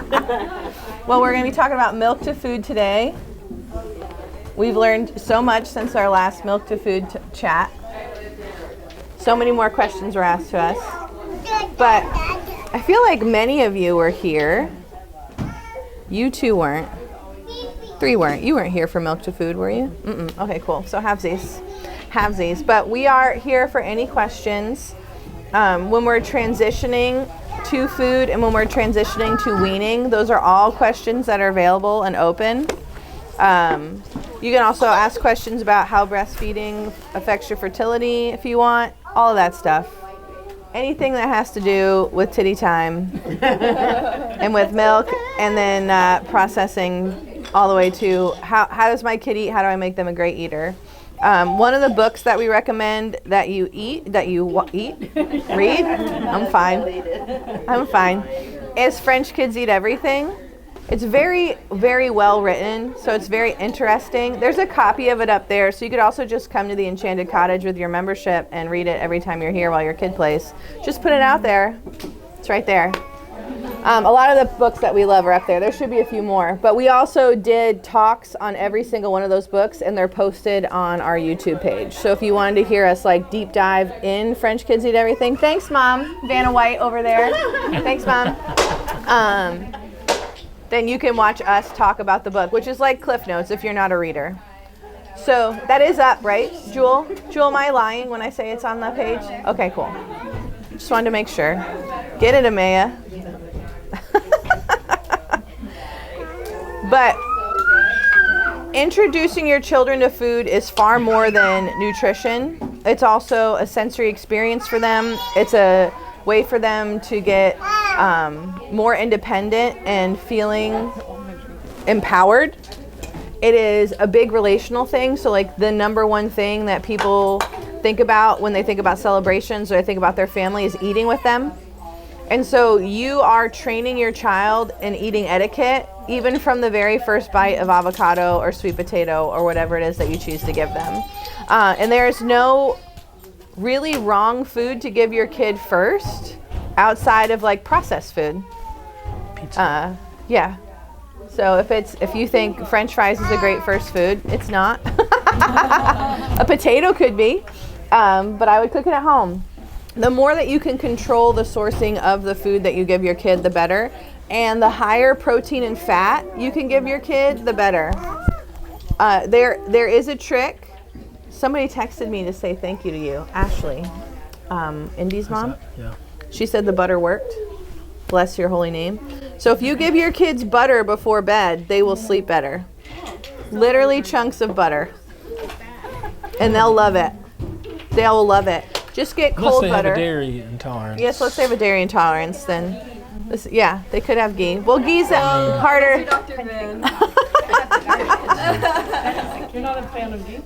Well, we're going to be talking about milk to food today. We've learned so much since our last milk to food chat. So many more questions were asked to us. But I feel like many of you were here. You two weren't. 3 weren't. You weren't here for milk to food, were you? Okay, cool. So halvesies. But we are here for any questions. When we're transitioning to food and when we're transitioning to weaning, those are all questions that are available and open. You can also ask questions about how breastfeeding affects your fertility if you want, all of that stuff. Anything that has to do with titty time and with milk, and then processing all the way to how does my kid eat, how do I make them a great eater. One of the books that we recommend that you read, I'm fine, is French Kids Eat Everything. It's very, very well written, so it's very interesting. There's a copy of it up there, so you could also just come to the Enchanted Cottage with your membership and read it every time you're here while your kid plays. Just put it out there. It's right there. A lot of the books that we love are up there. There should be a few more. But we also did talks on every single one of those books, and they're posted on our YouTube page. So if you wanted to hear us like deep dive in French Kids Eat Everything, thanks, Mom. Vanna White over there. Thanks, Mom. Then you can watch us talk about the book, which is like Cliff Notes if you're not a reader. So that is up, right, Jewel? Jewel, am I lying when I say it's on the page? Okay, cool. Just wanted to make sure. Get it, Amaya. But introducing your children to food is far more than nutrition. It's also a sensory experience for them. It's a way for them to get more independent and feeling empowered. It is a big relational thing. So like the number one thing that people think about when they think about celebrations or they think about their family is eating with them. And so you are training your child in eating etiquette, even from the very first bite of avocado or sweet potato or whatever it is that you choose to give them. And there's no really wrong food to give your kid first outside of like processed food. Pizza. Yeah. So if you think French fries is a great first food, it's not. A potato could be, but I would cook it at home. The more that you can control the sourcing of the food that you give your kid, the better. And the higher protein and fat you can give your kid, the better. There is a trick. Somebody texted me to say thank you to you, Ashley, Indy's mom. Yeah. She said the butter worked. Bless your holy name. So if you give your kids butter before bed, they will sleep better. Literally chunks of butter. And they'll love it. They'll love it. Just get cold butter. Unless they have a dairy intolerance. Yes, let's say have a dairy intolerance, then they could have ghee. Well, ghee's harder. Dr. Van. You're not a fan of ghee?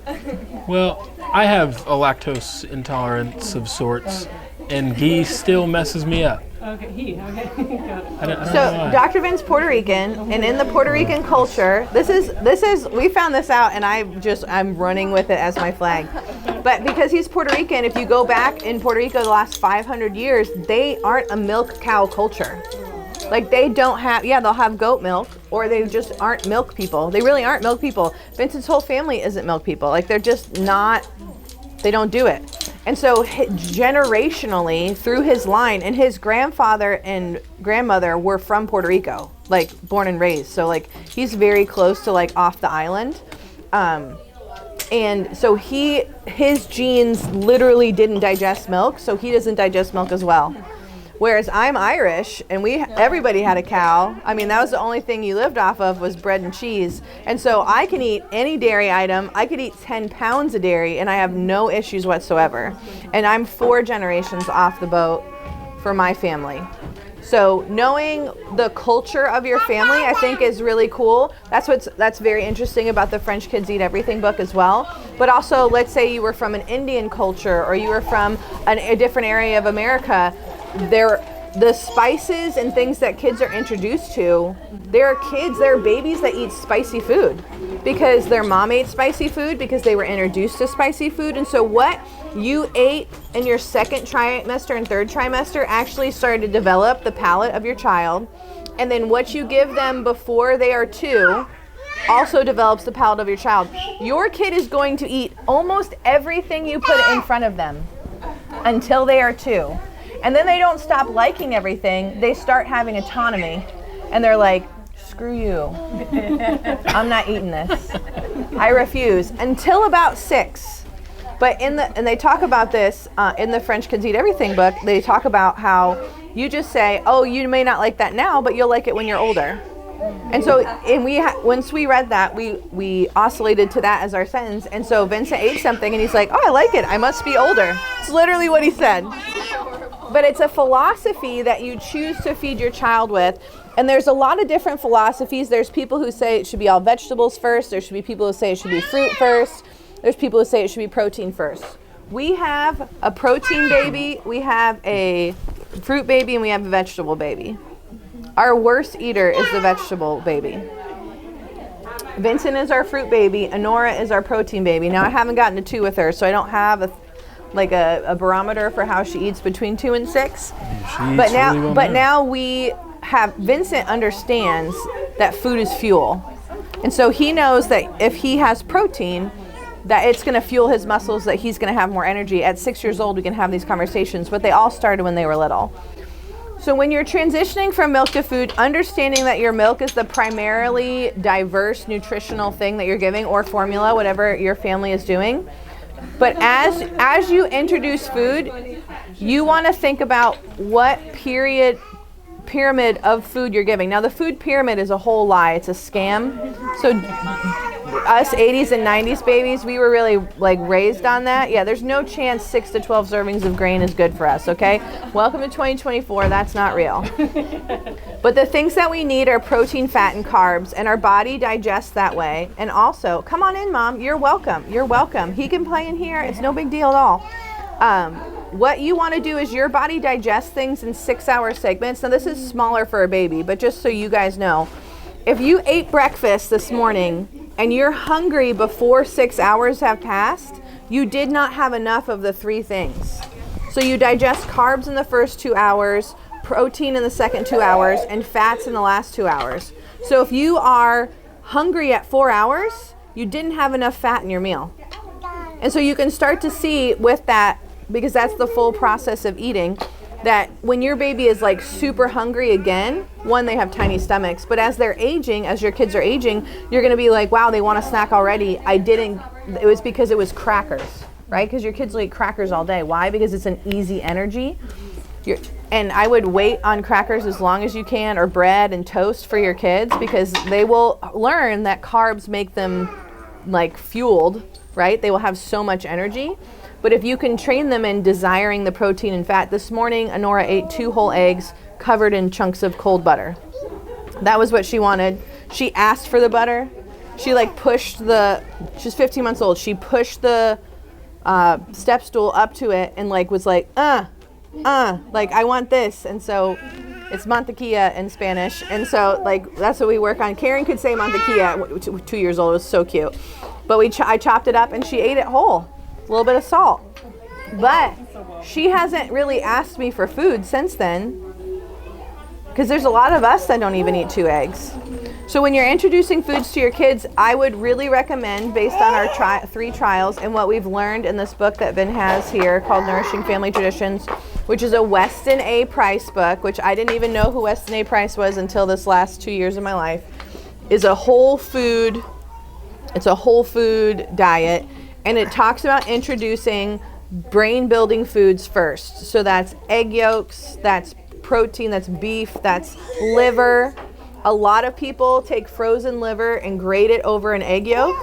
Well, I have a lactose intolerance of sorts, and ghee still messes me up. Okay, got it. I don't So know why. Dr. Vin's Puerto Rican, and in the Puerto Rican culture, this is we found this out, and I'm running with it as my flag. But because he's Puerto Rican, if you go back in Puerto Rico the last 500 years, they aren't a milk cow culture. Like they don't have, they'll have goat milk, or they just aren't milk people. They really aren't milk people. Vincent's whole family isn't milk people. Like they're just not, they don't do it. And so generationally through his line, and his grandfather and grandmother were from Puerto Rico, like born and raised. So like he's very close to like off the island. And so his genes literally didn't digest milk, so he doesn't digest milk as well. Whereas I'm Irish, and everybody had a cow. I mean, that was the only thing you lived off of was bread and cheese. And so I can eat any dairy item. I could eat 10 pounds of dairy, and I have no issues whatsoever. And I'm 4 generations off the boat for my family. So knowing the culture of your family, I think, is really cool. That's very interesting about the French Kids Eat Everything book as well. But also, let's say you were from an Indian culture, or you were from a different area of America. the spices and things that kids are introduced to, there are babies that eat spicy food because their mom ate spicy food, because they were introduced to spicy food. And so what you ate in your second trimester and third trimester actually started to develop the palate of your child. And then what you give them before they are 2 also develops the palate of your child. Your kid is going to eat almost everything you put in front of them until they are 2. And then they don't stop liking everything. They start having autonomy. And they're like, screw you. I'm not eating this. I refuse. Until about 6. But and they talk about this in the French Kids Eat Everything book. They talk about how you just say, oh, you may not like that now, but you'll like it when you're older. And so, once we read that, we oscillated to that as our sentence. And so Vincent ate something and he's like, oh, I like it. I must be older. It's literally what he said. But it's a philosophy that you choose to feed your child with. And there's a lot of different philosophies. There's people who say it should be all vegetables first. There should be people who say it should be fruit first. There's people who say it should be protein first. We have a protein baby, we have a fruit baby, and we have a vegetable baby. Our worst eater is the vegetable baby. Vincent is our fruit baby. Honora is our protein baby. Now, I haven't gotten to 2 with her, so I don't have a barometer for how she eats between 2 and 6. But now we have, Vincent understands that food is fuel. And so he knows that if he has protein, that it's going to fuel his muscles, that he's going to have more energy. At 6 years old, we can have these conversations, but they all started when they were little. So when you're transitioning from milk to food, understanding that your milk is the primarily diverse nutritional thing that you're giving, or formula, whatever your family is doing. But as you introduce food, you want to think about what pyramid of food you're giving. Now, the food pyramid is a whole lie. It's a scam. So us 80s and 90s babies, we were really raised on that. Yeah, there's no chance 6 to 12 servings of grain is good for us, okay? Welcome to 2024. That's not real. But the things that we need are protein, fat, and carbs, and our body digests that way. And also, come on in, Mom. You're welcome. You're welcome. He can play in here. It's no big deal at all. What you want to do is your body digests things in 6-hour segments. Now, this is smaller for a baby, but just so you guys know, if you ate breakfast this morning and you're hungry before 6 hours have passed, you did not have enough of the 3 things. So you digest carbs in the first 2 hours, protein in the second 2 hours, and fats in the last 2 hours. So if you are hungry at 4 hours, you didn't have enough fat in your meal. And so you can start to see with that, because that's the full process of eating, that when your baby is super hungry again, one, they have tiny stomachs, but as they're aging, as your kids are aging, you're going to be like, wow, they want a snack already. It was because it was crackers, right? Because your kids will eat crackers all day. Why? Because it's an easy energy. And I would wait on crackers as long as you can, or bread and toast for your kids, because they will learn that carbs make them fueled, right? They will have so much energy. But if you can train them in desiring the protein and fat, this morning, Honora ate 2 whole eggs covered in chunks of cold butter. That was what she wanted. She asked for the butter. She she's 15 months old. She pushed the step stool up to it and was I want this. And so it's mantequilla in Spanish. And so that's what we work on. Karen could say mantequilla at 2 years old. It was so cute. But I chopped it up and she ate it whole. A little bit of salt. But she hasn't really asked me for food since then, because there's a lot of us that don't even eat 2 eggs. So when you're introducing foods to your kids, I would really recommend, based on our 3 trials and what we've learned in this book that Vin has here called Nourishing Family Traditions, which is a Weston A. Price book, which I didn't even know who Weston A. Price was until this last 2 years of my life, is a whole food diet. And it talks about introducing brain-building foods first. So that's egg yolks, that's protein, that's beef, that's liver. A lot of people take frozen liver and grate it over an egg yolk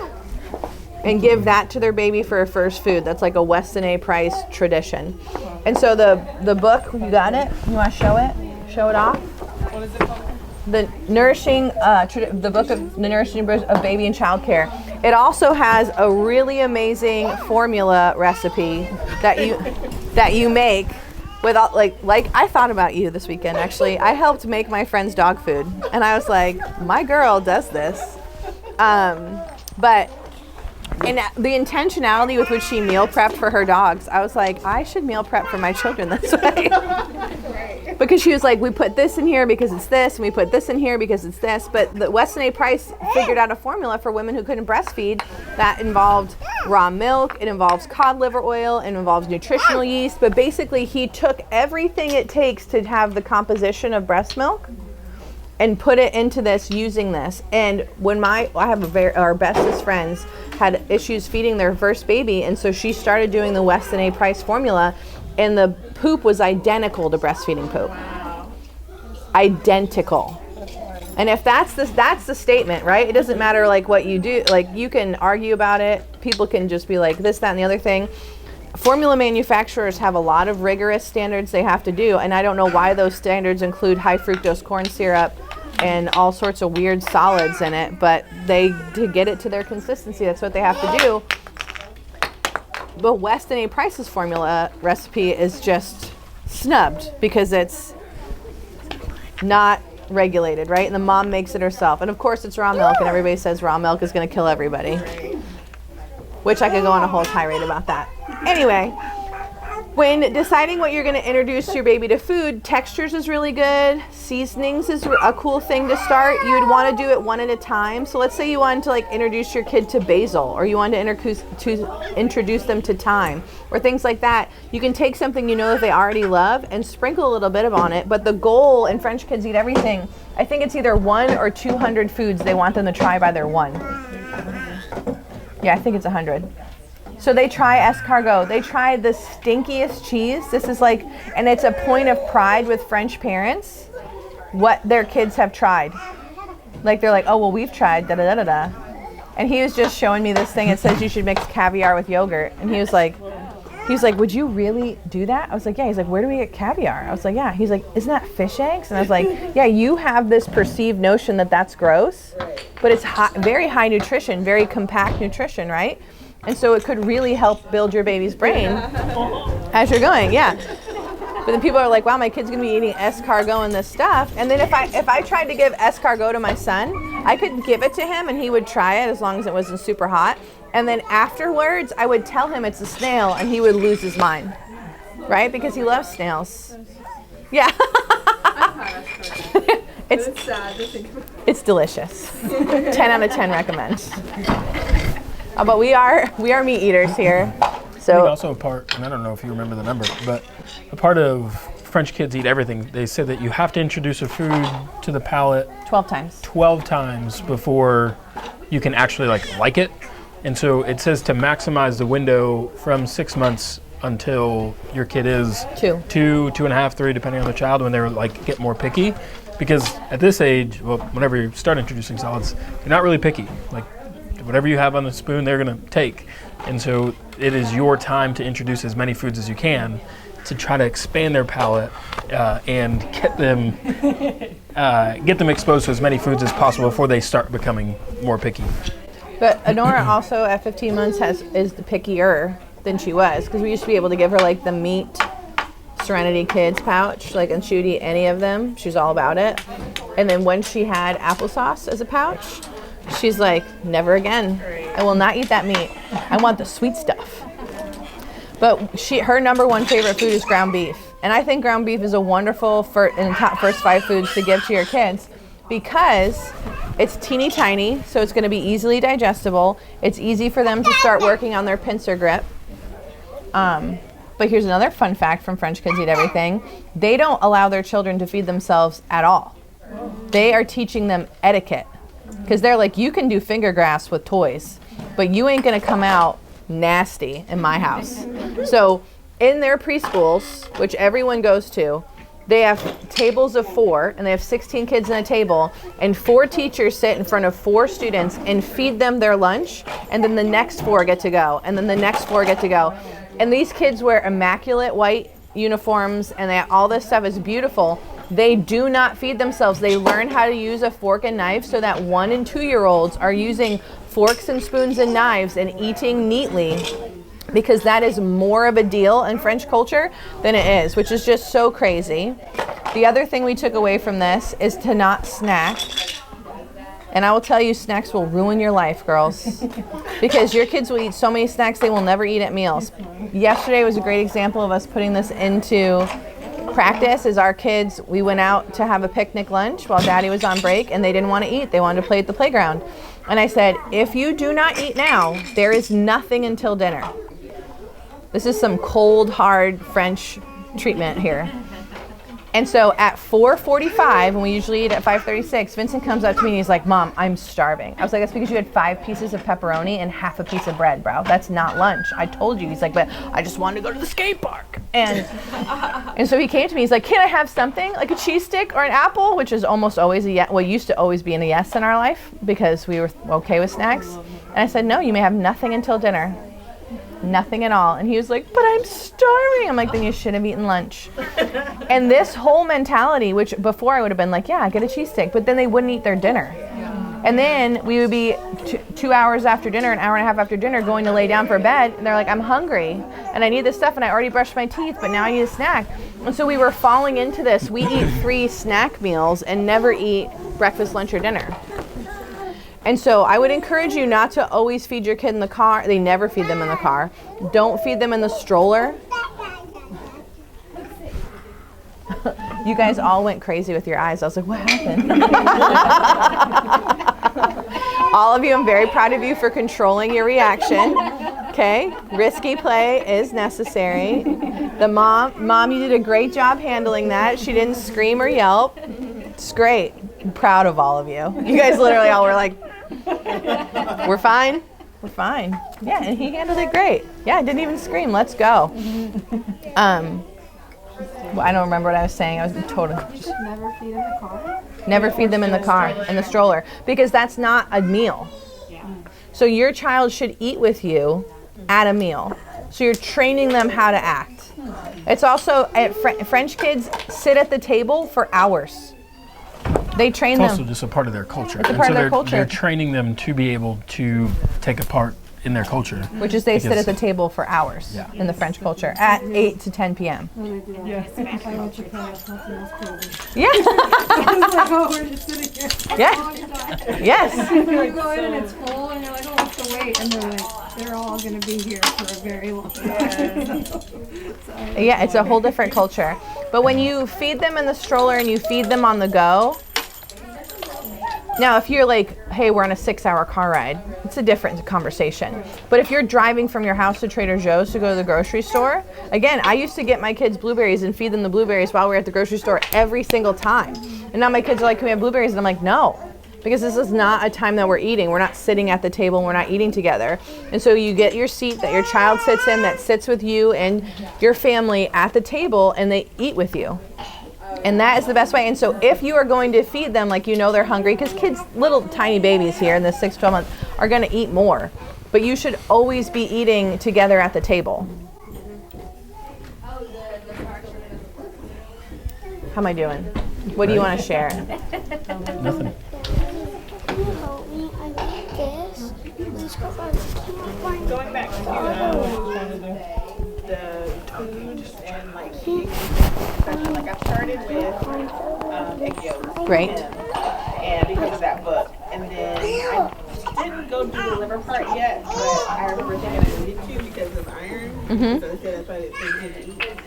and give that to their baby for a first food. That's like a Weston A. Price tradition. And so the book, you got it? You want to show it? Show it off? What is it called? The book of the Nourishing of Baby and Child Care. It also has a really amazing formula recipe that you make with all, like I thought about you this weekend. Actually, I helped make my friend's dog food, and I was like, my girl does this. But and the intentionality with which she meal prepped for her dogs, I was like, I should meal prep for my children this way. Because she was like, we put this in here because it's this, and we put this in here because it's this. But the Weston A. Price figured out a formula for women who couldn't breastfeed that involved raw milk, it involves cod liver oil, it involves nutritional yeast. But basically, he took everything it takes to have the composition of breast milk and put it into this using this. And when I have our bestest friends had issues feeding their first baby, and so she started doing the Weston A. Price formula, and the poop was identical to breastfeeding poop. Identical. And if that's the statement, right? It doesn't matter like what you do. Like, you can argue about it. People can just be like this, that, and the other thing. Formula manufacturers have a lot of rigorous standards they have to do, and I don't know why those standards include high fructose corn syrup and all sorts of weird solids in it, but to get it to their consistency, that's what they have to do. But Weston A. Price's formula recipe is just snubbed because it's not regulated, right? And the mom makes it herself. And of course it's raw milk, and everybody says raw milk is going to kill everybody. Which I could go on a whole tirade about that. Anyway, when deciding what you're going to introduce your baby to food, textures is really good. Seasonings is a cool thing to start. You would want to do it one at a time. So let's say you wanted to like introduce your kid to basil, or you wanted to introduce them to thyme, or things like that. You can take something you know that they already love and sprinkle a little bit on it. But the goal in French Kids Eat Everything, I think it's either 1 or 200 foods they want them to try by their one. Yeah, I think it's 100. So they try escargot. They try the stinkiest cheese. This is like, and it's a point of pride with French parents what their kids have tried. Like, they're like, oh, well, we've tried da-da-da-da-da. And he was just showing me this thing. It says you should mix caviar with yogurt. And he was like, would you really do that? I was like, yeah. He's like, where do we get caviar? I was like, yeah. He's like, isn't that fish eggs? And I was like, yeah, you have this perceived notion that that's gross, but it's very high nutrition, very compact nutrition, right? And so it could really help build your baby's brain as you're going, yeah. But then people are like, wow, my kid's gonna be eating escargot and this stuff. And then if I tried to give escargot to my son, I could give it to him and he would try it as long as it wasn't super hot. And then afterwards, I would tell him it's a snail and he would lose his mind, right? Because he loves snails. Yeah. It's sad to think about. It's delicious. 10 out of 10 recommend. But we are meat eaters here. So also a part, and I don't know if you remember the number, but a part of French Kids Eat Everything, they said that you have to introduce a food to the palate 12 times. 12 times before you can actually like it. And so it says to maximize the window from 6 months until your kid is 2, 2.5, 3, depending on the child, when they're like get more picky. Because at this age, well, whenever you start introducing solids, you're not really picky. Like, whatever you have on the spoon, they're going to take. And so it is your time to introduce as many foods as you can to try to expand their palate and get them exposed to as many foods as possible before they start becoming more picky. But Honora also at 15 months is the pickier than she was, because we used to be able to give her like the meat Serenity Kids pouch, like, and she would eat any of them. She was all about it. And then when she had applesauce as a pouch, she's like, never again. I will not eat that meat. I want the sweet stuff. But her number one favorite food is ground beef. And I think ground beef is a wonderful in the top first 5 foods to give to your kids, because it's teeny tiny, so it's going to be easily digestible. It's easy for them to start working on their pincer grip. But here's another fun fact from French Kids Eat Everything. They don't allow their children to feed themselves at all. They are teaching them etiquette. Because they're like, you can do finger grasps with toys, but you ain't going to come out nasty in my house. So in their preschools, which everyone goes to, they have tables of 4, and they have 16 kids in a table, and 4 teachers sit in front of 4 students and feed them their lunch, and then the next 4 get to go, and then the next 4 get to go. And these kids wear immaculate white uniforms, and all this stuff is beautiful. They do not feed themselves. They learn how to use a fork and knife so that 1 and 2-year-olds are using forks and spoons and knives and eating neatly because that is more of a deal in French culture than it is, which is just so crazy. The other thing we took away from this is to not snack. And I will tell you, snacks will ruin your life, girls, because your kids will eat so many snacks they will never eat at meals. Yesterday was a great example of us putting this into practice. As our kids, we went out to have a picnic lunch while Daddy was on break, and they didn't want to eat. They wanted to play at the playground. And I said, if you do not eat now, there is nothing until dinner. This is some cold, hard French treatment here. And so at 4:45, when we usually eat at 5:36, Vincent comes up to me and he's like, Mom, I'm starving. I was like, that's because you had 5 pieces of pepperoni and half a piece of bread, bro. That's not lunch. I told you. He's like, but I just wanted to go to the skate park. And so he came to me. He's like, can I have something like a cheese stick or an apple? Which is almost always a yes. Well, used to always be a yes in our life because we were okay with snacks. And I said, no, you may have nothing until dinner. Nothing at all. And he was like, but I'm starving. I'm like, then you should have eaten lunch. And this whole mentality, which before I would have been like, yeah, get a cheese stick, but then they wouldn't eat their dinner. And then we would be 2 hours after dinner, an hour and a half after dinner, going to lay down for bed. And they're like, I'm hungry and I need this stuff and I already brushed my teeth, but now I need a snack. And so we were falling into this. We eat 3 snack meals and never eat breakfast, lunch, or dinner. And so I would encourage you not to always feed your kid in the car. They never feed them in the car. Don't feed them in the stroller. You guys all went crazy with your eyes. I was like, what happened? All of you, I'm very proud of you for controlling your reaction. Okay? Risky play is necessary. The mom, you did a great job handling that. She didn't scream or yelp. It's great. I'm proud of all of you. You guys literally all were like, we're fine. We're fine. Yeah, and he handled it great. Yeah, I didn't even scream. Let's go. Well, I don't remember what I was saying. I was totally just Never feed in the car? never feed them in the car, in the stroller, because that's not a meal. So your child should eat with you at a meal. So you're training them how to act. It's also, French kids sit at the table for hours. They train It's them. also just a part of their culture. It's a part of their culture. They're training them to be able to take a part in their culture. Which is they sit Because- at the table for hours Yeah. in the French culture at 8 to 10 p.m. Yes. I went to class, nothing else crazy. Yeah. It's like, oh, we're just sitting here. Yeah. Yes. You go in and it's full and you're like, oh, what's the wait? And they're like, they're all going to be here for a very long time. Yeah, it's a whole different culture. But when you feed them in the stroller and you feed them on the go, now if you're like, hey, we're on a 6-hour car ride, it's a different conversation. But if you're driving from your house to Trader Joe's to go to the grocery store, again, I used to get my kids blueberries and feed them the blueberries while we were at the grocery store every single time. And now my kids are like, can we have blueberries? And I'm like, no. Because this is not a time that we're eating. We're not sitting at the table and we're not eating together. And so you get your seat that your child sits in, that sits with you and your family at the table, and they eat with you. And that is the best way. And so if you are going to feed them like you know they're hungry, because kids, little tiny babies here in the 6, 12 months, are going to eat more. But you should always be eating together at the table. How am I doing? What do you want to share? Nothing. Help me, I need this. Please go back to Going back to the food and like eating section, like I started with egg yolks. Great. And because of that book. And then I didn't go do the liver part yet, but I remember thinking I needed to because of iron. So they said that's why they didn't eat.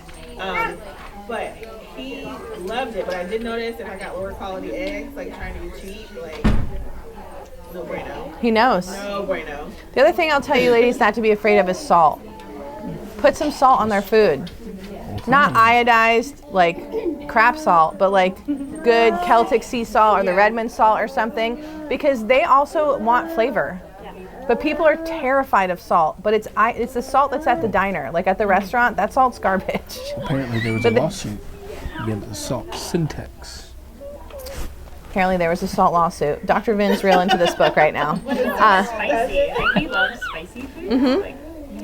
But he loved it, but I did notice if I got lower quality eggs, like trying to be cheap, like no bueno. He knows. No bueno. The other thing I'll tell you ladies not to be afraid of is salt. Put some salt on their food. Not iodized, like crap salt, but like good Celtic sea salt or the Redmond salt or something, because they also want flavor. But people are terrified of salt, but it's the salt that's at the diner, like at the restaurant. That salt's garbage. Apparently there was a lawsuit against the salt Syntex. Apparently there was a salt lawsuit. Dr. Vin's real into this book right now. Spicy. He loves spicy food.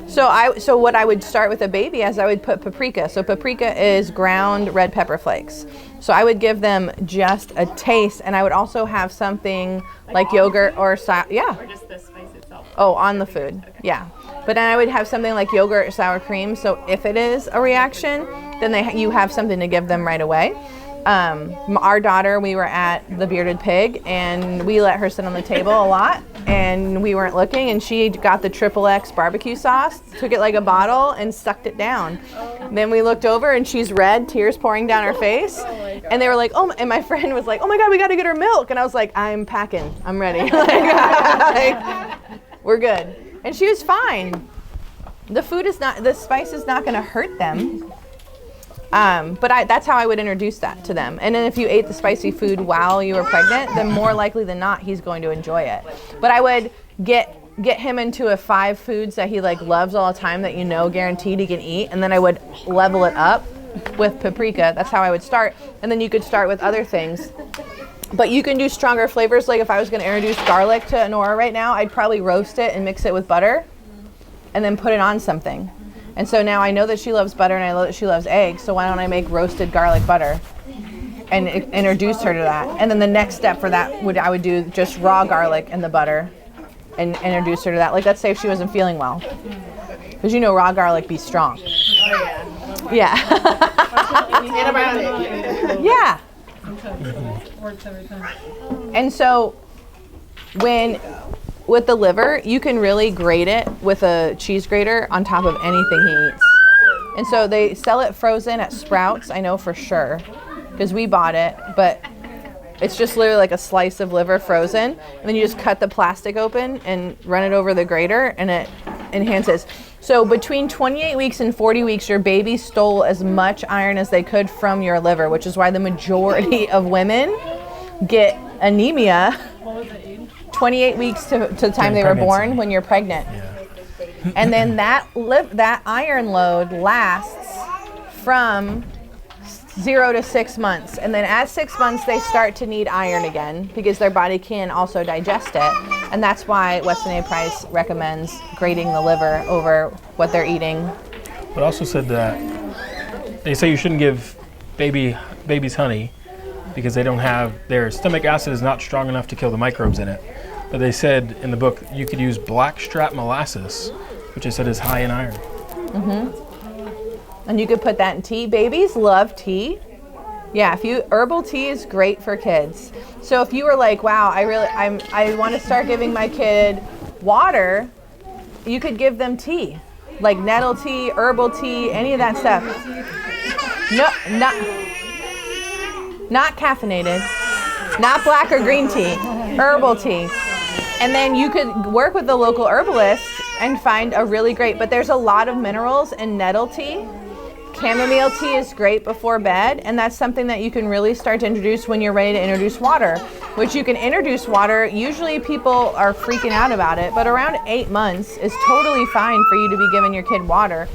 So what I would start with a baby is I would put paprika. So paprika is ground red pepper flakes. So I would give them just a taste, and I would also have something like yogurt or Or just the spice itself. oh, on the food. Yeah. But then I would have something like yogurt or sour cream. So if it is a reaction, then you have something to give them right away. Our daughter, we were at the Bearded Pig, and we let her sit on the table a lot, and we weren't looking, and she got the XXX barbecue sauce, took it like a bottle, and sucked it down. Then we looked over, and she's red, tears pouring down her face, and they were like, oh, and my friend was like, oh my God, we got to get her milk, and I was like, I'm packing, I'm ready. Like, we're good. And she was fine. The spice is not going to hurt them. But that's how I would introduce that to them. And then if you ate the spicy food while you were pregnant, then more likely than not, he's going to enjoy it. But I would get him into a 5 foods that he like loves all the time that you know guaranteed he can eat. And then I would level it up with paprika. That's how I would start. And then you could start with other things. But you can do stronger flavors. Like if I was going to introduce garlic to Honora right now, I'd probably roast it and mix it with butter and then put it on something. And so now I know that she loves butter and I know that she loves eggs, so why don't I make roasted garlic butter and introduce her to that? And then the next step for that I would do just raw garlic and the butter and introduce her to that. Like let's say if she wasn't feeling well. Because you know raw garlic be strong. Oh, Yeah. Antibiotic. Yeah. Works every time. And so with the liver, you can really grate it with a cheese grater on top of anything he eats. And so they sell it frozen at Sprouts, I know for sure, because we bought it, but it's just literally like a slice of liver frozen, and then you just cut the plastic open and run it over the grater, and it enhances. So between 28 weeks and 40 weeks, your baby stole as much iron as they could from your liver, which is why the majority of women get anemia 28 weeks to the time they were born when you're pregnant. Yeah. And then that iron load lasts from 0 to 6 months. And then at 6 months, they start to need iron again because their body can also digest it. And that's why Weston A. Price recommends grating the liver over what they're eating. But also said that they say you shouldn't give babies honey because they don't have, their stomach acid is not strong enough to kill the microbes in it. But they said in the book you could use blackstrap molasses, which they said is high in iron. And you could put that in tea. Babies love tea. Yeah, herbal tea is great for kids. So if you were like, wow, I want to start giving my kid water, you could give them tea, like nettle tea, herbal tea, any of that stuff. No, not caffeinated, not black or green tea, herbal tea. And then you could work with the local herbalist and find a really great, but there's a lot of minerals in nettle tea. Chamomile tea is great before bed, and that's something that you can really start to introduce when you're ready to introduce water, which you can introduce water. Usually people are freaking out about it, but around 8 months is totally fine for you to be giving your kid water.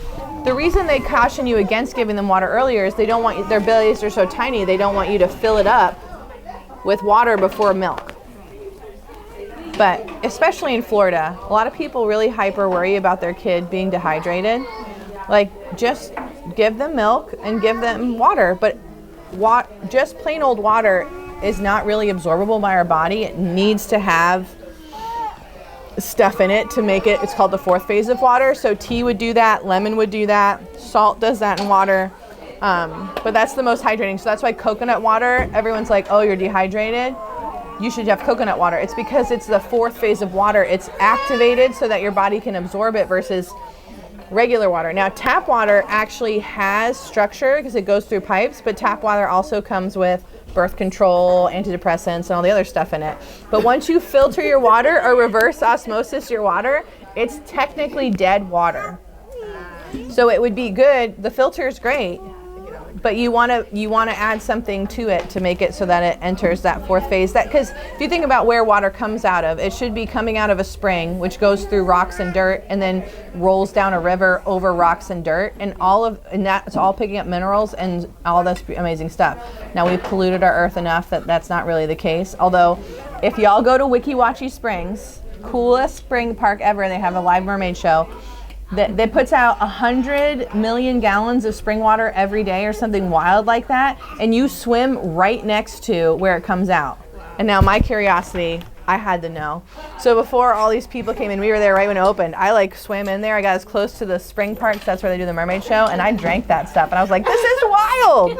The reason they caution you against giving them water earlier is they don't want their bellies are so tiny, they don't want you to fill it up with water before milk. But especially in Florida, a lot of people really hyper worry about their kid being dehydrated. Like, just give them milk and give them water. But just plain old water is not really absorbable by our body. It needs to have stuff in it to make it. It's called the 4th phase of water. So tea would do that, lemon would do that, salt does that in water. But that's the most hydrating. So that's why coconut water, everyone's like, oh, you're dehydrated. You should have coconut water. It's because it's the 4th phase of water. It's activated so that your body can absorb it versus regular water. Now, tap water actually has structure because it goes through pipes, but tap water also comes with birth control, antidepressants, and all the other stuff in it. But once you filter your water or reverse osmosis your water, it's technically dead water. So it would be good. The filter is great, but you want to add something to it to make it so that it enters that 4th phase. That because if you think about where water comes out of, it should be coming out of a spring, which goes through rocks and dirt, and then rolls down a river over rocks and dirt, and that's all picking up minerals and all this amazing stuff. Now we've polluted our earth enough that that's not really the case. Although, if y'all go to Weeki Wachee Springs, coolest spring park ever, they have a live mermaid show. That puts out 100 million gallons of spring water every day or something wild like that, and you swim right next to where it comes out. And now my curiosity, I had to know. So before all these people came in, we were there right when it opened. I like swam in there. I got as close to the spring park, 'cause that's where they do the mermaid show, and I drank that stuff. And I was like, this is wild.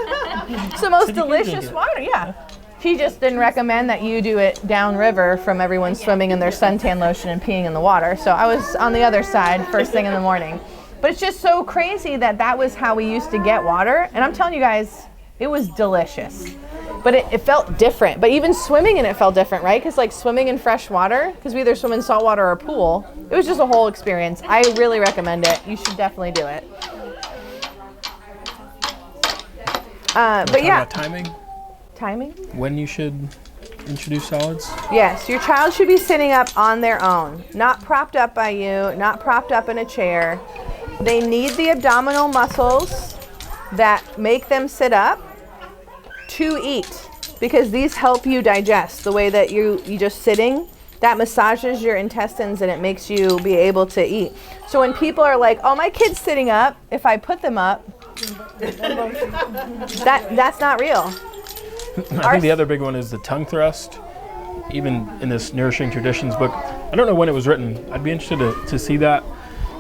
It's the most delicious water. Yeah. He just didn't recommend that you do it downriver from everyone swimming in their suntan lotion and peeing in the water. So I was on the other side first thing in the morning. But it's just so crazy that that was how we used to get water. And I'm telling you guys, it was delicious. But it felt different. But even swimming in it felt different, right? Because like swimming in fresh water, because we either swim in salt water or pool, it was just a whole experience. I really recommend it. You should definitely do it. But yeah. Timing? Timing? When you should introduce solids? Yes, your child should be sitting up on their own, not propped up by you, not propped up in a chair. They need the abdominal muscles that make them sit up to eat, because these help you digest. The way that you just sitting, that massages your intestines and it makes you be able to eat. So when people are like, oh, my kid's sitting up, if I put them up, that's not real. I think the other big one is the tongue thrust. Even in this Nourishing Traditions book, I don't know when it was written. I'd be interested to see that,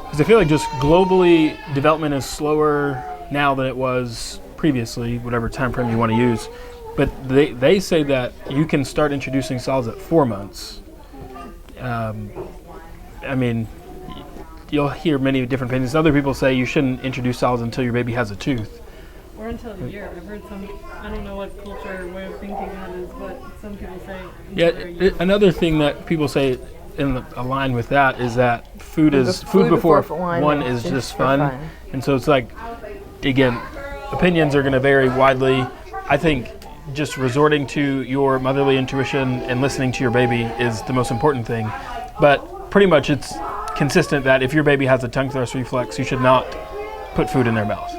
because I feel like just globally development is slower now than it was previously, whatever time frame you want to use. But they say that you can start introducing solids at 4 months. I mean, you'll hear many different opinions. Other people say you shouldn't introduce solids until your baby has a tooth. Or until a year. I've heard some, I don't know what culture way of thinking that is, but some people say until they're a year. Another thing that people say in line with that is that food before one is just fun. And so it's like, again, opinions are going to vary widely. I think just resorting to your motherly intuition and listening to your baby is the most important thing. But pretty much it's consistent that if your baby has a tongue thrust reflex, you should not put food in their mouth.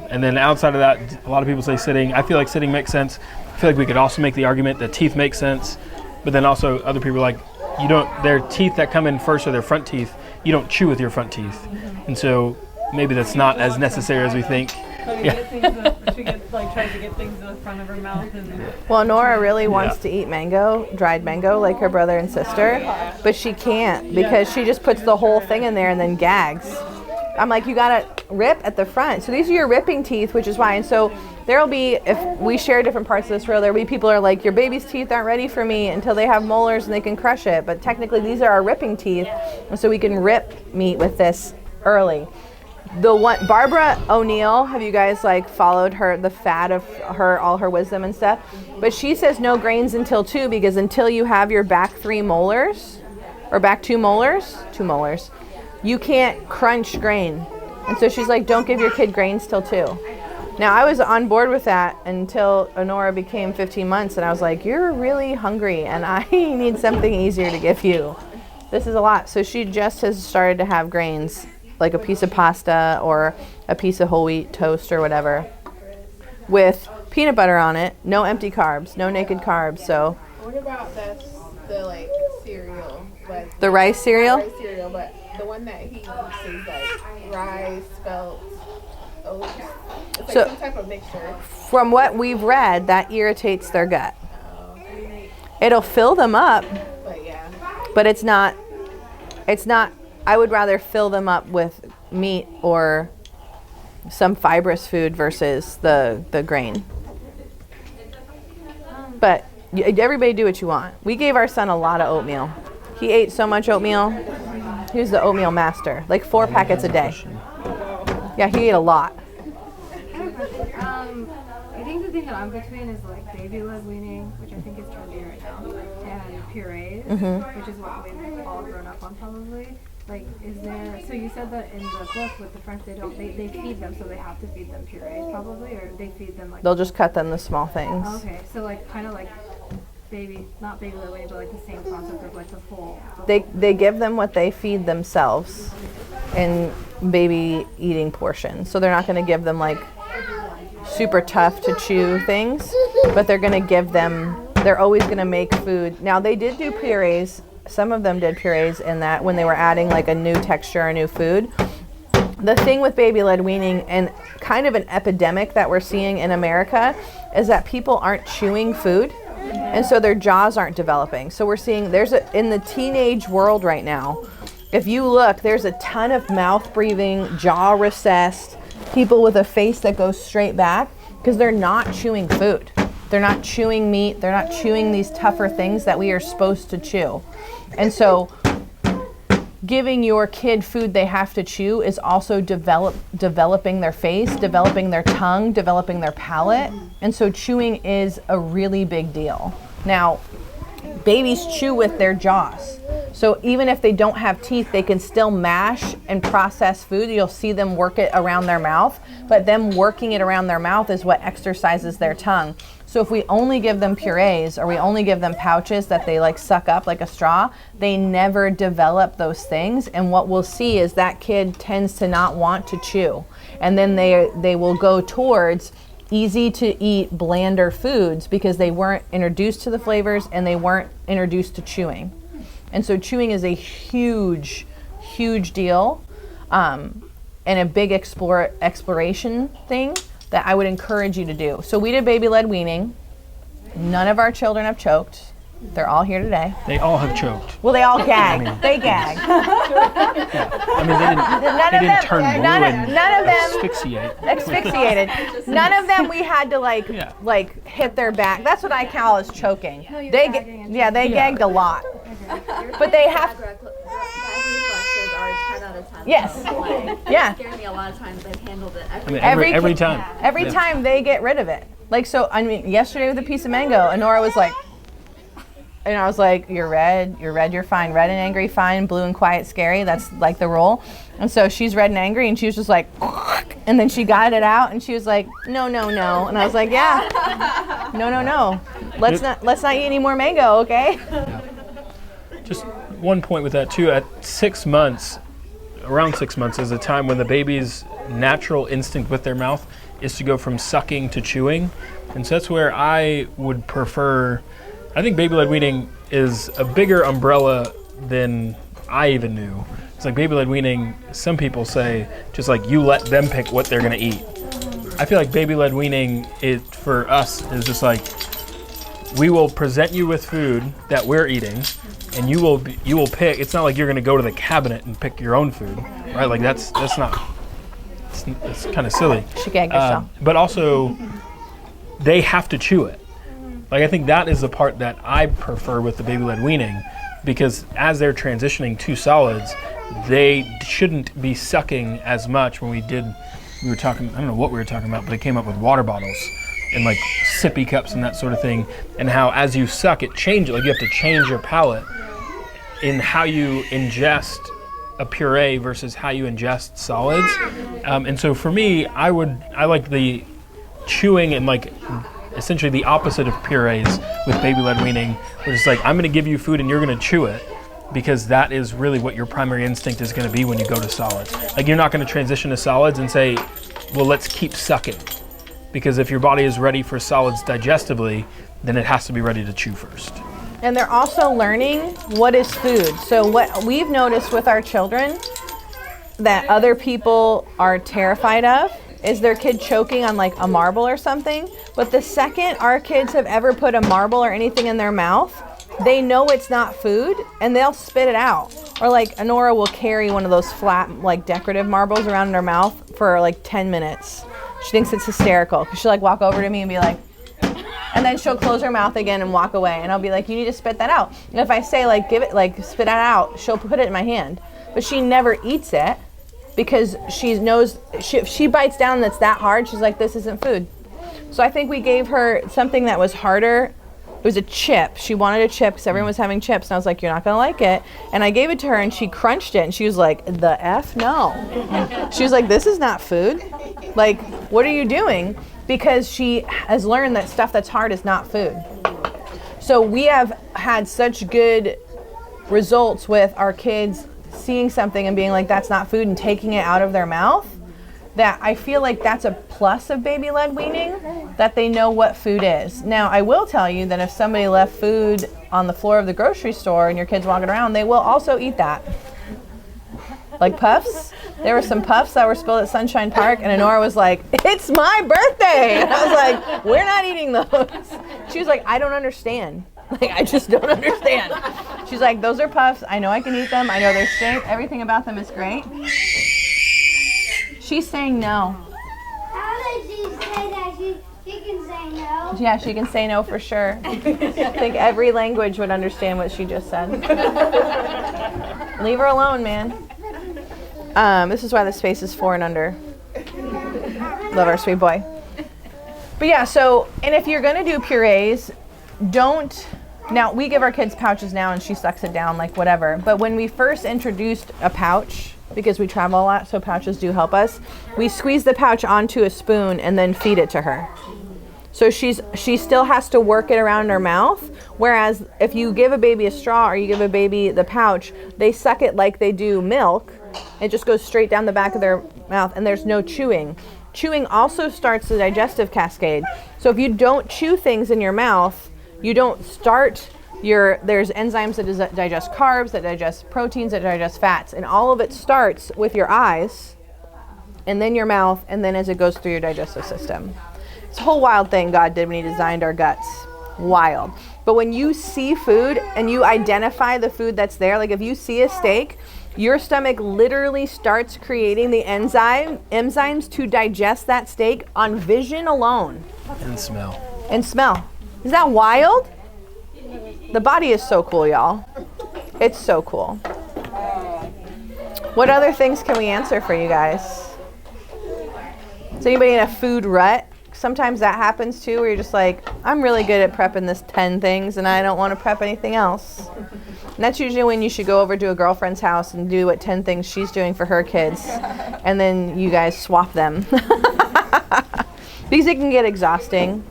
And then outside of that, a lot of people say sitting. I feel like sitting makes sense. I feel like we could also make the argument that teeth make sense. But then also other people are like, their teeth that come in first are their front teeth. You don't chew with your front teeth. And so maybe that's not as necessary as we think. She tries to get things in the front of her mouth. Well, Nora really wants to eat mango, dried mango, like her brother and sister, but she can't because she just puts the whole thing in there and then gags. I'm like, you gotta rip at the front. So these are your ripping teeth, which is why. And so there'll be, if we share different parts of this reel, there'll be people who are like, your baby's teeth aren't ready for me until they have molars and they can crush it. But technically these are our ripping teeth. And so we can rip meat with this early. The one, Barbara O'Neill, have you guys followed her, the fad of her, all her wisdom and stuff? But she says no grains until 2, because until you have your back 3 molars, or back 2 molars, you can't crunch grain. And so she's like, don't give your kid grains till 2. Now I was on board with that until Honora became 15 months, and I was like, you're really hungry and I need something easier to give you. This is a lot. So she just has started to have grains, like a piece of pasta or a piece of whole wheat toast or whatever, with peanut butter on it, no empty carbs, no naked carbs. So What about the cereal? The rice cereal? Rice cereal, but the one that he eats is like rice, spelt, oats. It's like some type of mixture. From what we've read, that irritates their gut. It'll fill them up, but it's not, I would rather fill them up with meat or some fibrous food versus the grain. But everybody do what you want. We gave our son a lot of oatmeal. He ate so much oatmeal. He was the oatmeal master, like 4 packets a day. Yeah, he ate a lot. I think the thing that I'm between is like baby-led weaning, which I think is trendy right now, and purees, which is what we've all grown up on probably. Like, is there, so you said that in the book with the French, they feed them, so they have to feed them purees probably, or they feed them like... They'll just cut them the small things. Okay, so like kind of like not baby-led weaning, but like the same concept of like the full... They give them what they feed themselves in baby eating portions. So they're not going to give them like super tough to chew things, but they're going to give them, they're always going to make food. Now they did do purees. Some of them did purees in that when they were adding like a new texture or new food. The thing with baby-led weaning and kind of an epidemic that we're seeing in America is that people aren't chewing food. And so their jaws aren't developing. So we're seeing in the teenage world right now, if you look, there's a ton of mouth breathing, jaw recessed, people with a face that goes straight back because they're not chewing food. They're not chewing meat. They're not chewing these tougher things that we are supposed to chew. And so giving your kid food they have to chew is also developing their face, developing their tongue, developing their palate. And so chewing is a really big deal. Now, babies chew with their jaws. So even if they don't have teeth, they can still mash and process food. You'll see them work it around their mouth, but them working it around their mouth is what exercises their tongue. So if we only give them purees or we only give them pouches that they like suck up like a straw, they never develop those things. And what we'll see is that kid tends to not want to chew. And then they will go towards easy to eat, blander foods because they weren't introduced to the flavors and they weren't introduced to chewing. And so chewing is a huge, huge deal and a big exploration thing that I would encourage you to do. So we did baby-led weaning. None of our children have choked. They're all here today. They all have choked. Well, they all gagged. They gagged. I mean, they didn't turn blue and none of them asphyxiated. None of them we had to like hit their back. That's what I call as choking. They gagged a lot. But they have. Reflexes are 10 out of 10. Yes. Yeah. Scared me a lot of times. They've handled it. I mean, every time. Every time they get rid of it. Like, so, I mean, yesterday with a piece of mango, Honora was like, and I was like, you're red, you're fine. Red and angry, fine. Blue and quiet, scary. That's like the rule. And so she's red and angry, and she was just like, and then she got it out, and she was like, no. And I was like, yeah, no. Let's not eat any more mango, okay? Yeah. Just one point with that too. At 6 months, around 6 months is a time when the baby's natural instinct with their mouth is to go from sucking to chewing, and so that's where I would prefer. I think baby-led weaning is a bigger umbrella than I even knew. It's like baby-led weaning, some people say, just like you let them pick what they're gonna eat. I feel like baby-led weaning, for us, is just like, we will present you with food that we're eating, and you will pick. It's not like you're gonna go to the cabinet and pick your own food, right? Like that's not, it's kind of silly. She gagged herself. But also, they have to chew it. Like, I think that is the part that I prefer with the baby-led weaning, because as they're transitioning to solids, they shouldn't be sucking as much. We were talking, I don't know what we were talking about, but it came up with water bottles and like sippy cups and that sort of thing, and how as you suck, it changes. Like, you have to change your palate in how you ingest a puree versus how you ingest solids. And so for me, I like the chewing and like essentially the opposite of purees with baby-led weaning, where it's like, I'm going to give you food and you're going to chew it, because that is really what your primary instinct is going to be when you go to solids. Like, you're not going to transition to solids and say, well, let's keep sucking, because if your body is ready for solids digestively, then it has to be ready to chew first. And they're also learning what is food. So what we've noticed with our children that other people are terrified of is their kid choking on like a marble or something. But the second our kids have ever put a marble or anything in their mouth, they know it's not food and they'll spit it out. Or like Honora will carry one of those flat like decorative marbles around in her mouth for like 10 minutes. She thinks it's hysterical because she'll like walk over to me and be like, and then she'll close her mouth again and walk away. And I'll be like, you need to spit that out. And if I say like, give it, like spit that out, she'll put it in my hand. But she never eats it, because she knows if she bites down that's that hard, she's like, this isn't food. So I think we gave her something that was harder. It was a chip. She wanted a chip because everyone was having chips. And I was like, you're not going to like it. And I gave it to her and she crunched it. And she was like, the F? No. She was like, this is not food. Like, what are you doing? Because she has learned that stuff that's hard is not food. So we have had such good results with our kids seeing something and being like, that's not food, and taking it out of their mouth, that I feel like that's a plus of baby-led weaning, that they know what food is. Now, I will tell you that if somebody left food on the floor of the grocery store and your kid's walking around, they will also eat that. Like puffs, There were some puffs that were spilled at Sunshine Park, and Honora was like, it's my birthday. And I was like, we're not eating those. She was like, I don't understand. Like, I just don't understand. She's like, those are puffs. I know I can eat them. I know their shape. Everything about them is great. She's saying no. How did she say that? She can say no. Yeah, she can say no for sure. I think every language would understand what she just said. Leave her alone, man. This is why the space is 4 and under. Love our sweet boy. But yeah, so, and if you're going to do purees, now we give our kids pouches now and she sucks it down like whatever. But when we first introduced a pouch, because we travel a lot, so pouches do help us, we squeeze the pouch onto a spoon and then feed it to her. So she still has to work it around her mouth, whereas if you give a baby a straw or you give a baby the pouch, they suck it like they do milk. It just goes straight down the back of their mouth and there's no chewing. Chewing also starts the digestive cascade. So if you don't chew things in your mouth, you don't start there's enzymes that digest carbs, that digest proteins, that digest fats, and all of it starts with your eyes and then your mouth and then as it goes through your digestive system. It's a whole wild thing God did when he designed our guts. Wild. But when you see food and you identify the food that's there, like if you see a steak, your stomach literally starts creating the enzymes to digest that steak on vision alone. And smell. Is that wild? The body is so cool, y'all. It's so cool. What other things can we answer for you guys? Is anybody in a food rut? Sometimes that happens too, where you're just like, I'm really good at prepping this 10 things and I don't want to prep anything else. And that's usually when you should go over to a girlfriend's house and do what 10 things she's doing for her kids. And then you guys swap them. Because it can get exhausting.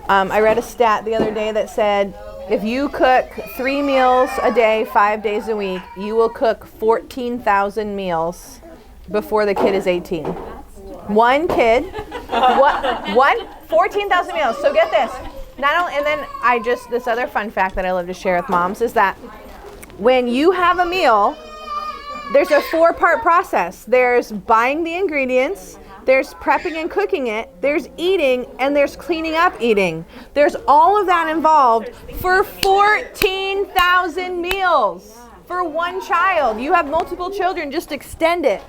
I read a stat the other day that said, if you cook 3 meals a day, 5 days a week, you will cook 14,000 meals before the kid is 18. One kid, 14,000 meals. So get this. Not only, and then this other fun fact that I love to share with moms is that when you have a meal, there's a 4-part process. There's buying the ingredients, there's prepping and cooking it, there's eating, and there's cleaning up eating. There's all of that involved for 14,000 meals for one child. You have multiple children, just extend it.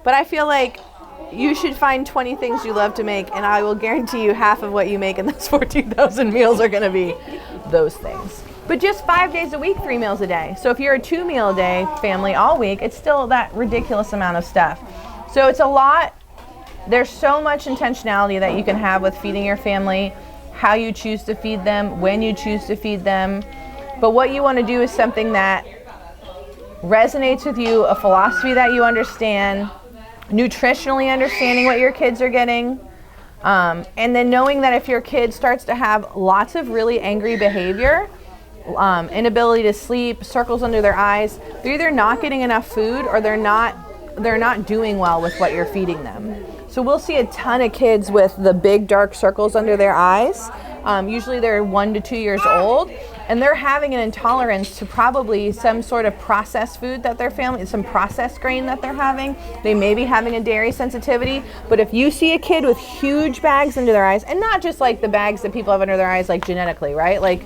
But I feel like you should find 20 things you love to make, and I will guarantee you half of what you make in those 14,000 meals are going to be those things. But just 5 days a week, 3 meals a day. So if you're a 2 meal a day family all week, it's still that ridiculous amount of stuff. So it's a lot. There's so much intentionality that you can have with feeding your family, how you choose to feed them, when you choose to feed them. But what you want to do is something that resonates with you, a philosophy that you understand, nutritionally understanding what your kids are getting, and then knowing that if your kid starts to have lots of really angry behavior, inability to sleep, circles under their eyes, they're either not getting enough food or they're not doing well with what you're feeding them. So we'll see a ton of kids with the big dark circles under their eyes. Usually they're 1 to 2 years old, and they're having an intolerance to probably some sort of processed food that their family, some processed grain that they're having. They may be having a dairy sensitivity, but if you see a kid with huge bags under their eyes, and not just like the bags that people have under their eyes like genetically, right? Like,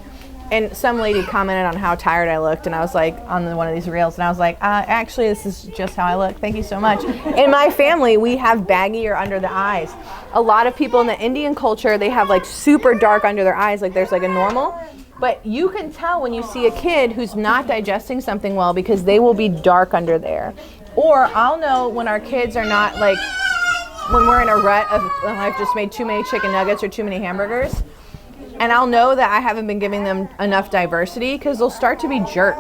and some lady commented on how tired I looked, and I was like, on one of these reels, and I was like, actually, this is just how I look. Thank you so much. In my family, we have baggy or under the eyes. A lot of people in the Indian culture, they have like super dark under their eyes, like there's like a normal. But you can tell when you see a kid who's not digesting something well because they will be dark under there. Or I'll know when our kids are not like, when we're in a rut of, I've just made too many chicken nuggets or too many hamburgers. And I'll know that I haven't been giving them enough diversity because they'll start to be jerks.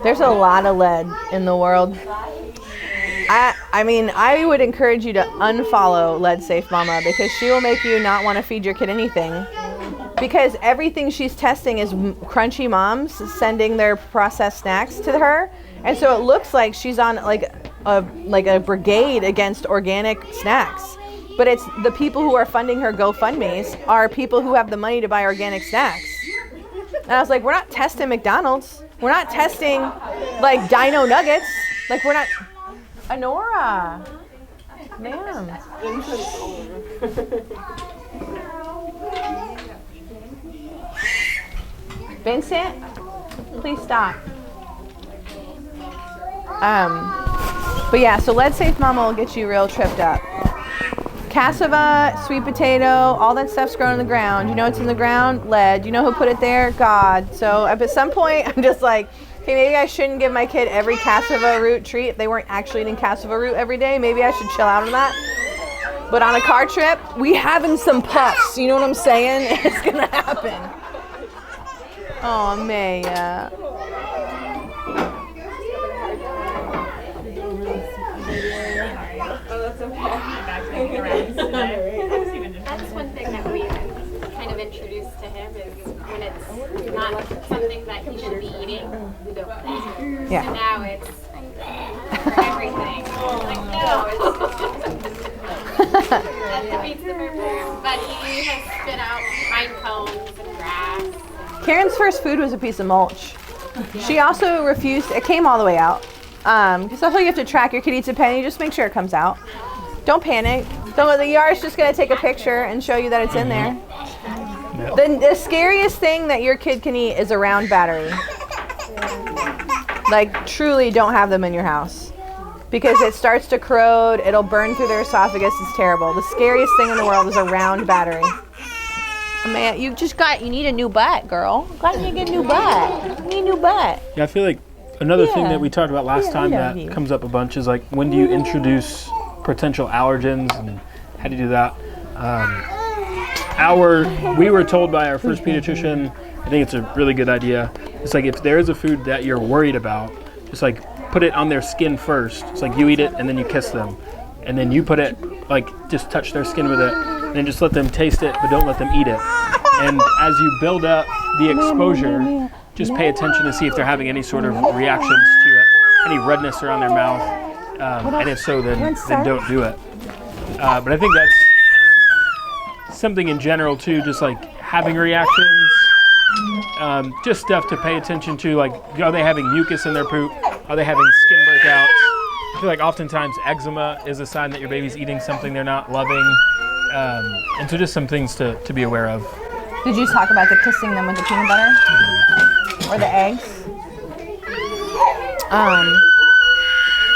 There's a lot of lead in the world. I mean, I would encourage you to unfollow Lead Safe Mama because she will make you not want to feed your kid anything. Because everything she's testing is crunchy moms sending their processed snacks to her. And so it looks like she's on like a brigade against organic snacks. But it's the people who are funding her GoFundMes are people who have the money to buy organic snacks. And I was like, we're not testing McDonald's. We're not testing like Dino Nuggets. Like we're not. Honora, ma'am. Vincent, please stop. But yeah, so Lead Safe Mama will get you real tripped up. Cassava, sweet potato, all that stuff's grown in the ground. You know what's in the ground? Lead. You know who put it there? God. So at some point, I'm just like, okay, maybe I shouldn't give my kid every cassava root treat if they weren't actually eating cassava root every day. Maybe I should chill out on that. But on a car trip, we having some puffs. You know what I'm saying? It's gonna happen. Oh, Maya. That's one thing that we kind of introduced to him is when it's not something that he should be eating, we don't play. Yeah. So now it's for everything. Like, no, that defeats the purpose. But he has spit out pine cones and grass. Karen's first food was a piece of mulch. She also refused, it came all the way out. Because that's why you have to track your kid eats a penny, just make sure it comes out. Don't panic. The ER is just going to take a picture and show you that it's in there. Yep. The scariest thing that your kid can eat is a round battery. Like, truly don't have them in your house. Because it starts to corrode, it'll burn through their esophagus, it's terrible. The scariest thing in the world is a round battery. Man, you need a new butt, girl. You need to get a new butt. You need a new butt. Yeah, I feel like another thing that we talked about last time that comes up a bunch is like, when do you introduce potential allergens and how do you do that? We were told by our first pediatrician, I think it's a really good idea. It's like, if there is a food that you're worried about, just like put it on their skin first. It's like you eat it and then you kiss them. And then you put it, like, just touch their skin with it. And then just let them taste it, but don't let them eat it. And as you build up the exposure, just pay attention to see if they're having any sort of reactions to it, any redness around their mouth. And if so, then don't do it. But I think that's something in general too, just like having reactions, just stuff to pay attention to, like, are they having mucus in their poop? Are they having skin breakouts? I feel like oftentimes eczema is a sign that your baby's eating something they're not loving. And so just some things to be aware of. Did you talk about the kissing them with the peanut butter? Or the eggs?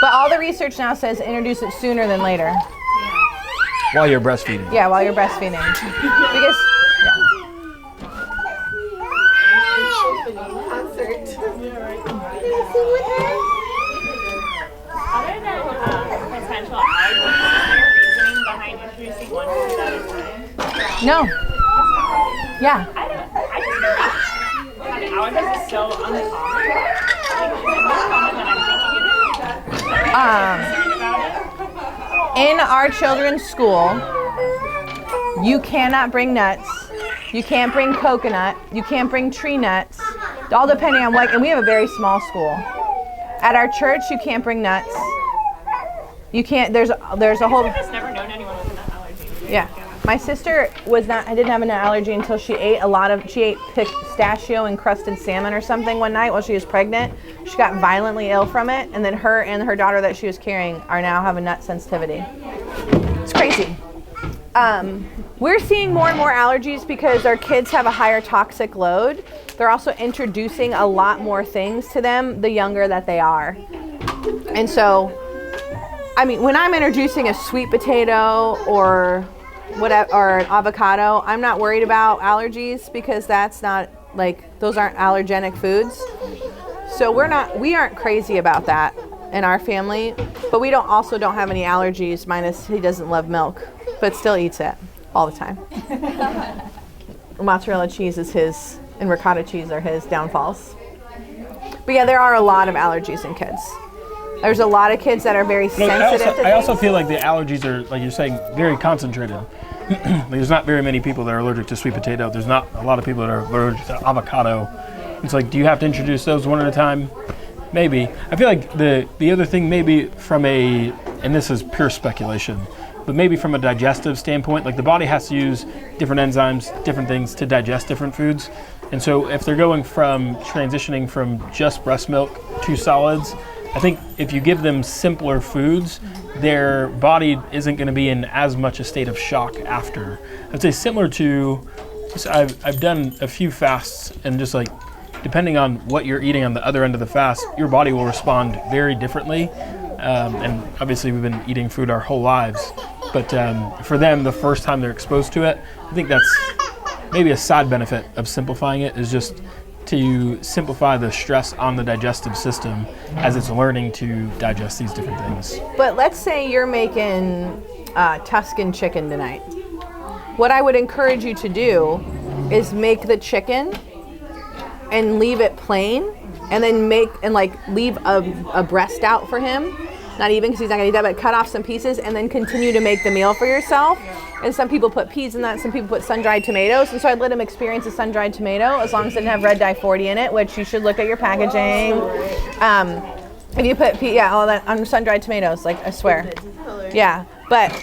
But all the research now says introduce it sooner than later. While you're breastfeeding. Yeah, while you're breastfeeding. Because, Other than potential allergies, is there reasoning behind introducing one food at a time? No. Yeah. I just feel like having allergies is so uncommon. Like, is it more common than I'm thinking it is? In our children's school, you cannot bring nuts. You can't bring coconut. You can't bring tree nuts. All depending on what, and we have a very small school. At our church, you can't bring nuts. You can't, there's a whole... I've just never known anyone with a nut allergy. Yeah. My sister didn't have a nut allergy until she ate pistachio encrusted salmon or something one night while she was pregnant. She got violently ill from it, and then her and her daughter that she was carrying have a nut sensitivity. It's crazy. We're seeing more and more allergies because our kids have a higher toxic load. They're also introducing a lot more things to them the younger that they are. And so, I mean, when I'm introducing a sweet potato or an avocado, I'm not worried about allergies because that's not, like, those aren't allergenic foods. So we aren't crazy about that in our family, but we don't have any allergies, minus he doesn't love milk, but still eats it all the time. Mozzarella cheese is his, and ricotta cheese are his downfalls. But yeah, there are a lot of allergies in kids. There's a lot of kids that are very sensitive to things. I also feel like the allergies are, like you're saying, very concentrated. There's not very many people that are allergic to sweet potato. There's not a lot of people that are allergic to avocado. It's like, do you have to introduce those one at a time? Maybe. I feel like the other thing, maybe from and this is pure speculation, but maybe from a digestive standpoint, like the body has to use different enzymes, different things to digest different foods. And so if they're transitioning from just breast milk to solids, I think if you give them simpler foods, their body isn't going to be in as much a state of shock after. I'd say similar to, so I've done a few fasts, and just like depending on what you're eating on the other end of the fast, your body will respond very differently. And obviously we've been eating food our whole lives, but for them, the first time they're exposed to it, I think that's maybe a side benefit of simplifying it, is just to simplify the stress on the digestive system as it's learning to digest these different things. But let's say you're making Tuscan chicken tonight. What I would encourage you to do is make the chicken and leave it plain, and then leave a breast out for him. Not even, because he's not gonna eat that, but cut off some pieces and then continue to make the meal for yourself. And some people put peas in that, some people put sun-dried tomatoes. And so I'd let him experience a sun-dried tomato as long as it didn't have red dye 40 in it, which you should look at your packaging. If you put all that on sun-dried tomatoes, like I swear. Yeah, but